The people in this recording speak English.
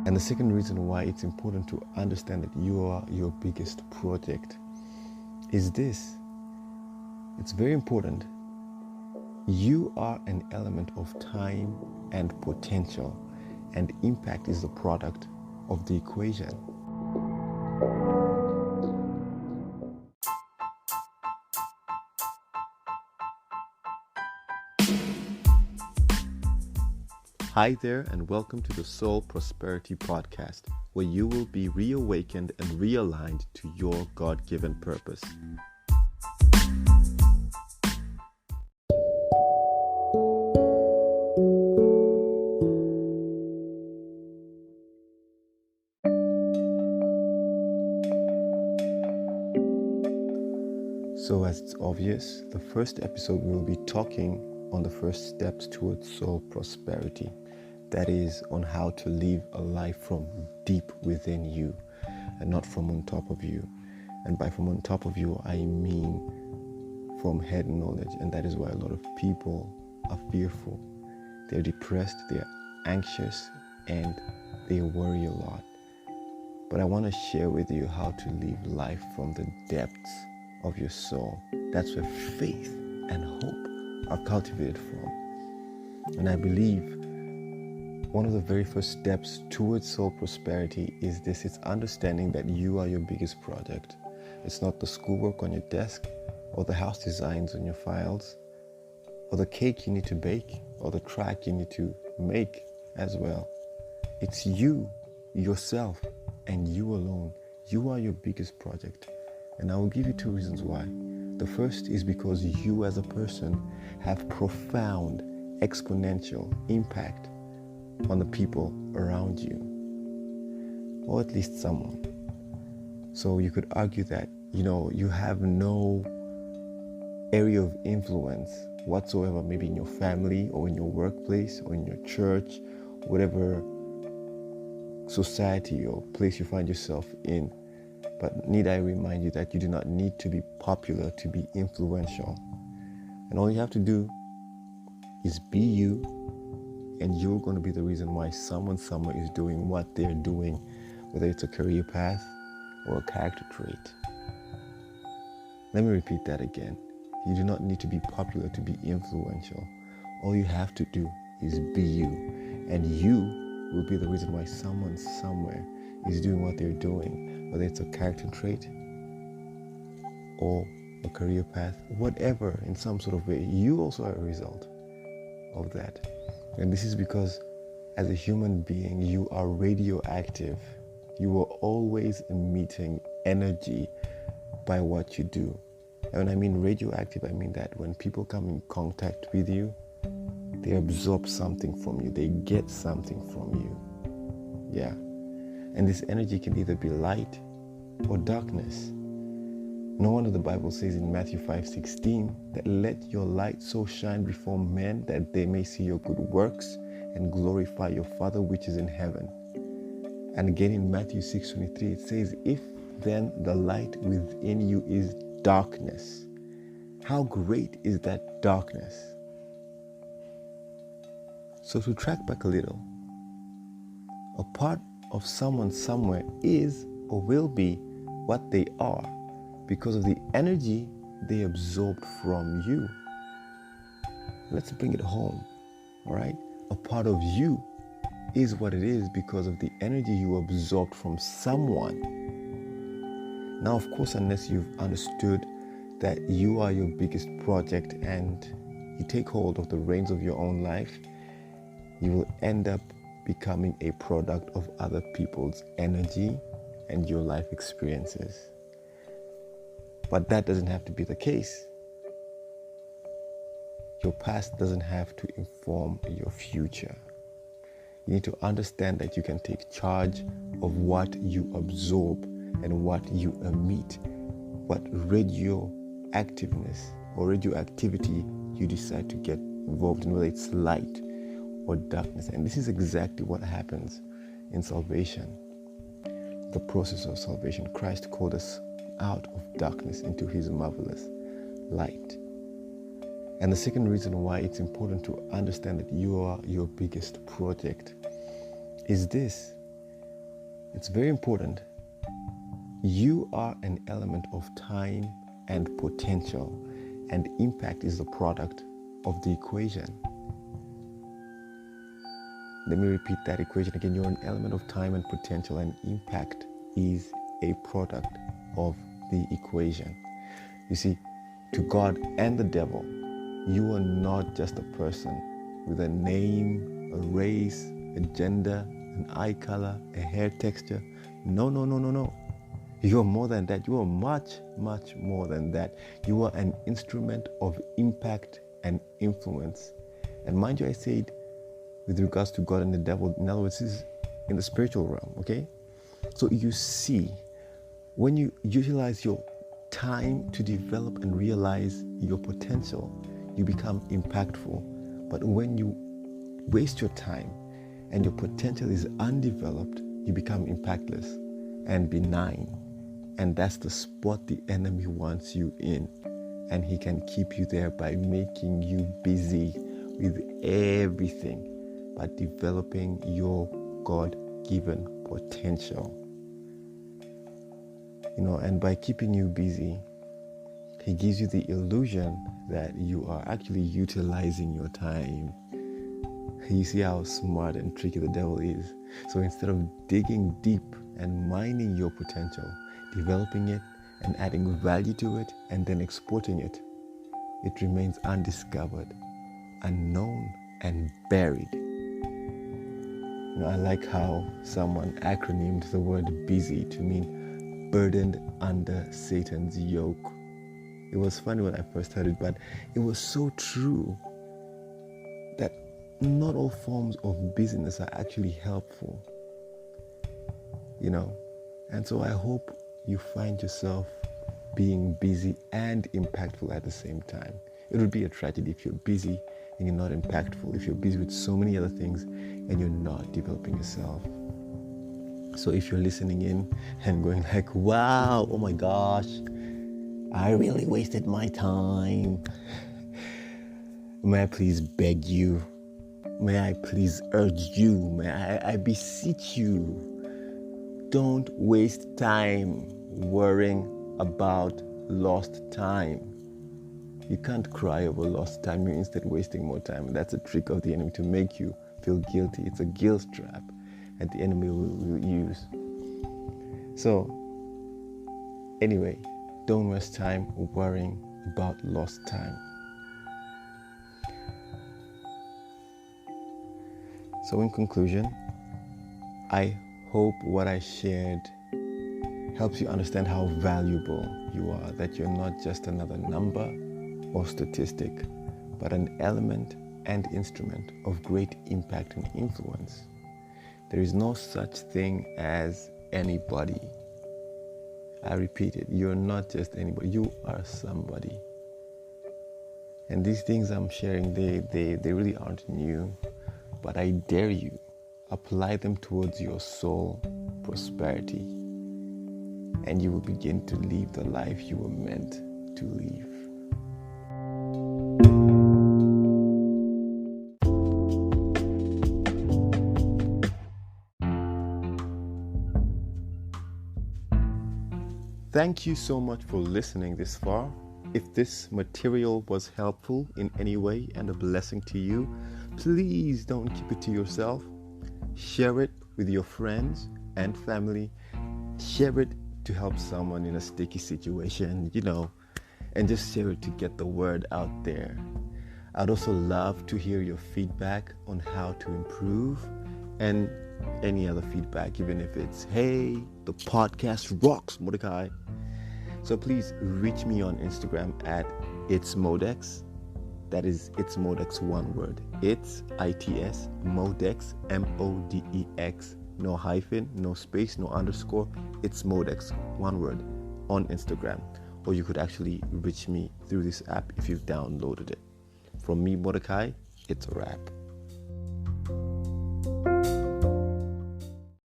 And the second reason why it's important to understand that you are your biggest project is this. It's very important. You are an element of time and potential, and impact is the product of the equation. Hi there, and welcome to the Soul Prosperity Podcast, where you will be reawakened and realigned to your God-given purpose. So as it's obvious, the first episode we will be talking on the first steps towards soul prosperity. That is, on how to live a life from deep within you and not from on top of you. And by from on top of you, I mean from head knowledge. And that is why a lot of people are fearful. They're depressed, they're anxious, and they worry a lot. But I want to share with you how to live life from the depths of your soul. That's where faith and hope are cultivated from. And I believe one of the very first steps towards soul prosperity is this. It's understanding that you are your biggest project. It's not the schoolwork on your desk, or the house designs on your files, or the cake you need to bake, or the track you need to make as well. It's you, yourself, and you alone. You are your biggest project. And I will give you two reasons why. The first is because you as a person have profound, exponential impact on the people around you, or at least someone. So you could argue that, you have no area of influence whatsoever, maybe in your family or in your workplace or in your church, whatever society or place you find yourself in. But need I remind you that you do not need to be popular to be influential. And all you have to do is be you, and you're going to be the reason why someone somewhere is doing what they're doing, whether it's a career path or a character trait. Let me repeat that again. You do not need to be popular to be influential. All you have to do is be you, and you will be the reason why someone somewhere is doing what they're doing, whether it's a character trait or a career path, whatever, in some sort of way. You also are a result of that. And this is because as a human being, you are radioactive. You are always emitting energy by what you do. And when I mean radioactive, I mean that when people come in contact with you, they absorb something from you. They get something from you. Yeah. And this energy can either be light or darkness. No wonder the Bible says in Matthew 5:16 that let your light so shine before men that they may see your good works and glorify your Father which is in heaven. And again in Matthew 6:23 it says, if then the light within you is darkness, how great is that darkness? So to track back a little, a part of someone somewhere is or will be what they are because of the energy they absorbed from you. Let's bring it home, all right? A part of you is what it is because of the energy you absorbed from someone. Now, of course, unless you've understood that you are your biggest project and you take hold of the reins of your own life, you will end up becoming a product of other people's energy and your life experiences. But that doesn't have to be the case. Your past doesn't have to inform your future. You need to understand that you can take charge of what you absorb and what you emit, what radioactiveness or radioactivity you decide to get involved in, whether it's light or darkness. And this is exactly what happens in salvation. The process of salvation. Christ called us out of darkness into his marvelous light. And the second reason why it's important to understand that you are your biggest project is this. It's very important. You are an element of time and potential, and impact is the product of the equation. Let me repeat that equation again. You're an element of time and potential, and impact is a product of the equation. You see, to God and the devil, you are not just a person with a name, a race, a gender, an eye color, a hair texture. No. You are more than that. You are much, much more than that. You are an instrument of impact and influence. And mind you, I said with regards to God and the devil, in other words, this is in the spiritual realm, okay? So you see, when you utilize your time to develop and realize your potential, you become impactful. But when you waste your time and your potential is undeveloped, you become impactless and benign. And that's the spot the enemy wants you in. And he can keep you there by making you busy with everything, but developing your God-given potential. And by keeping you busy, he gives you the illusion that you are actually utilizing your time. You see how smart and tricky the devil is. So instead of digging deep and mining your potential, developing it and adding value to it and then exporting it, it remains undiscovered, unknown, and buried. I like how someone acronymed the word busy to mean burdened under Satan's yoke. It was funny when I first heard it, but it was so true that not all forms of busyness are actually helpful. And so I hope you find yourself being busy and impactful at the same time. It would be a tragedy if you're busy and you're not impactful, if you're busy with so many other things and you're not developing yourself. So if you're listening in and going like, wow, oh my gosh, I really wasted my time, may I please beg you, may I please urge you, may I beseech you, don't waste time worrying about lost time. You can't cry over lost time. You're instead wasting more time. That's a trick of the enemy to make you feel guilty. It's a guilt trap that the enemy will use. So, anyway, don't waste time worrying about lost time. So in conclusion, I hope what I shared helps you understand how valuable you are, that you're not just another number or statistic, but an element and instrument of great impact and influence. There is no such thing as anybody. I repeat it, you're not just anybody, you are somebody. And these things I'm sharing, they really aren't new, but I dare you, apply them towards your soul prosperity, and you will begin to live the life you were meant to live. Thank you so much for listening this far. If this material was helpful in any way and a blessing to you, please don't keep it to yourself. Share it with your friends and family. Share it to help someone in a sticky situation, and just share it to get the word out there. I'd also love to hear your feedback on how to improve and any other feedback, even if it's, hey, the podcast rocks, Mordecai. So please reach me on Instagram at itsmodex. That is It's Modex, one word. It's ITS Modex, MODEX. No hyphen, no space, no underscore. It's Modex, one word, on Instagram. Or you could actually reach me through this app if you've downloaded it. From me, Mordecai, it's a wrap.